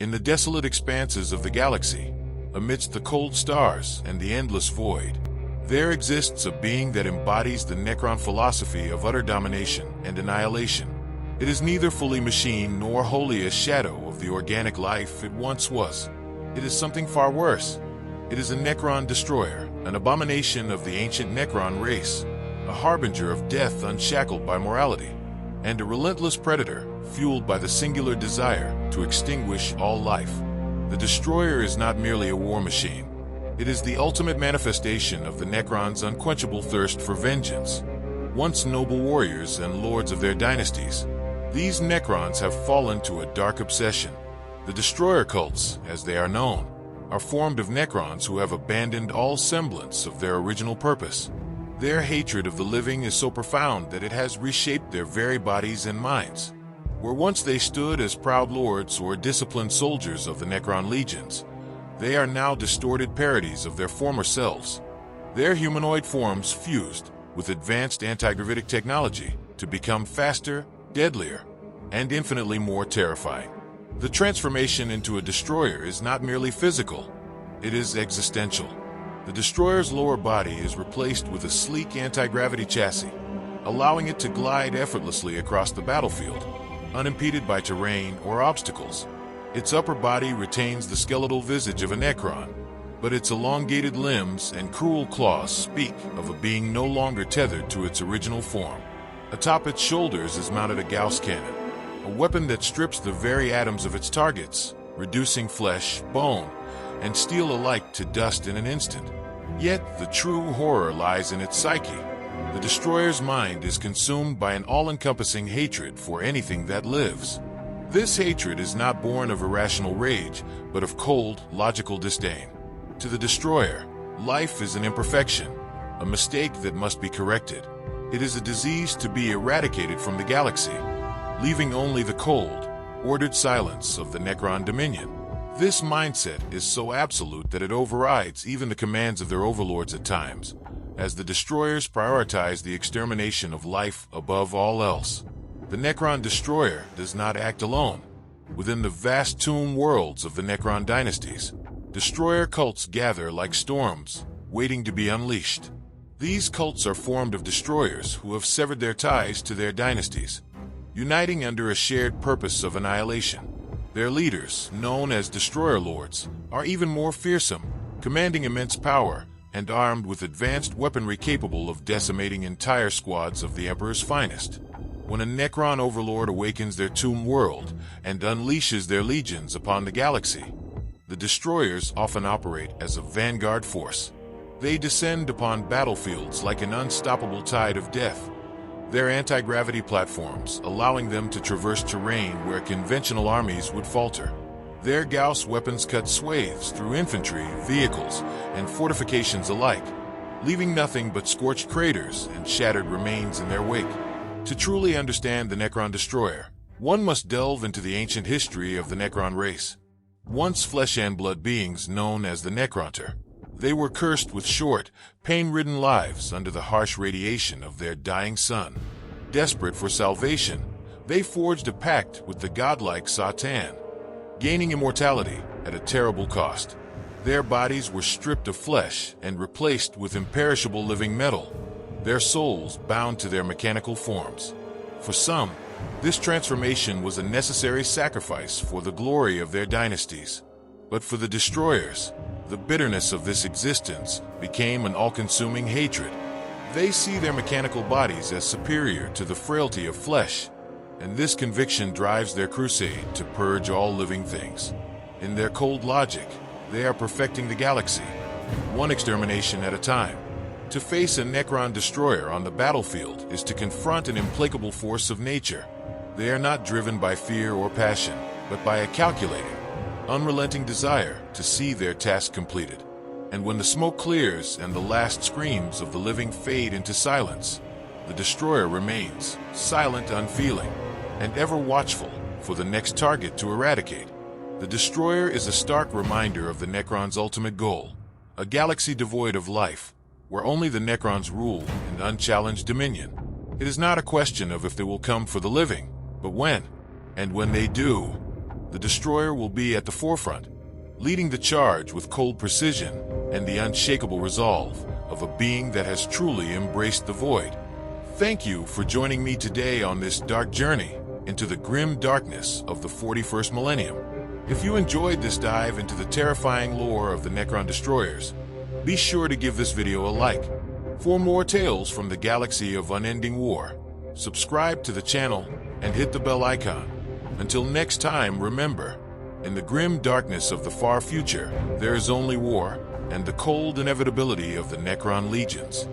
In the desolate expanses of the galaxy, amidst the cold stars and the endless void, there exists a being that embodies the Necron philosophy of utter domination and annihilation. It is neither fully machine nor wholly a shadow of the organic life it once was. It is something far worse. It is a Necron Destroyer, an abomination of the ancient Necron race, a harbinger of death unshackled by morality, and a relentless predator fueled by the singular desire to extinguish all life. The Destroyer is not merely a war machine. It is the ultimate manifestation of the Necron's unquenchable thirst for vengeance. Once noble warriors and lords of their dynasties, these Necrons have fallen to a dark obsession. The Destroyer cults, as they are known, are formed of Necrons who have abandoned all semblance of their original purpose. Their hatred of the living is so profound that it has reshaped their very bodies and minds. Where once they stood as proud lords or disciplined soldiers of the Necron legions, they are now distorted parodies of their former selves. Their humanoid forms fused with advanced anti-gravitic technology to become faster, deadlier, and infinitely more terrifying. The transformation into a destroyer is not merely physical, it is existential. The destroyer's lower body is replaced with a sleek anti-gravity chassis, allowing it to glide effortlessly across the battlefield, unimpeded by terrain or obstacles. Its upper body retains the skeletal visage of a Necron, but its elongated limbs and cruel claws speak of a being no longer tethered to its original form. Atop its shoulders is mounted a Gauss Cannon, a weapon that strips the very atoms of its targets, reducing flesh, bone, and steel alike to dust in an instant. Yet the true horror lies in its psyche. The Destroyer's mind is consumed by an all-encompassing hatred for anything that lives. This hatred is not born of irrational rage, but of cold, logical disdain. To the Destroyer, life is an imperfection, a mistake that must be corrected. It is a disease to be eradicated from the galaxy, leaving only the cold, ordered silence of the Necron Dominion. This mindset is so absolute that it overrides even the commands of their overlords at times, as the Destroyers prioritize the extermination of life above all else. The Necron Destroyer does not act alone. Within the vast tomb worlds of the Necron dynasties, Destroyer cults gather like storms, waiting to be unleashed. These cults are formed of Destroyers who have severed their ties to their dynasties, uniting under a shared purpose of annihilation. Their leaders, known as Destroyer Lords, are even more fearsome, commanding immense power and armed with advanced weaponry capable of decimating entire squads of the Emperor's finest. When a Necron overlord awakens their tomb world and unleashes their legions upon the galaxy, the Destroyers often operate as a vanguard force. They descend upon battlefields like an unstoppable tide of death, their anti-gravity platforms allowing them to traverse terrain where conventional armies would falter. Their Gauss weapons cut swathes through infantry, vehicles, and fortifications alike, leaving nothing but scorched craters and shattered remains in their wake. To truly understand the Necron Destroyer, one must delve into the ancient history of the Necron race. Once flesh and blood beings known as the Necronter, they were cursed with short, pain-ridden lives under the harsh radiation of their dying sun. Desperate for salvation, they forged a pact with the godlike Satan, gaining immortality at a terrible cost. Their bodies were stripped of flesh and replaced with imperishable living metal, their souls bound to their mechanical forms. For some, this transformation was a necessary sacrifice for the glory of their dynasties. But for the Destroyers, the bitterness of this existence became an all-consuming hatred. They see their mechanical bodies as superior to the frailty of flesh, and this conviction drives their crusade to purge all living things. In their cold logic, they are perfecting the galaxy, one extermination at a time. To face a Necron Destroyer on the battlefield is to confront an implacable force of nature. They are not driven by fear or passion, but by a calculating, unrelenting desire to see their task completed. And when the smoke clears and the last screams of the living fade into silence, the Destroyer remains, silent, unfeeling, and ever watchful for the next target to eradicate. The Destroyer is a stark reminder of the Necron's ultimate goal, a galaxy devoid of life, where only the Necrons rule in unchallenged dominion. It is not a question of if they will come for the living, but when. And when they do, the Destroyer will be at the forefront, leading the charge with cold precision and the unshakable resolve of a being that has truly embraced the void. Thank you for joining me today on this dark journey into the grim darkness of the 41st millennium. If you enjoyed this dive into the terrifying lore of the Necron Destroyers, be sure to give this video a like. For more tales from the galaxy of unending war, subscribe to the channel and hit the bell icon. Until next time, remember, in the grim darkness of the far future, there is only war and the cold inevitability of the Necron legions.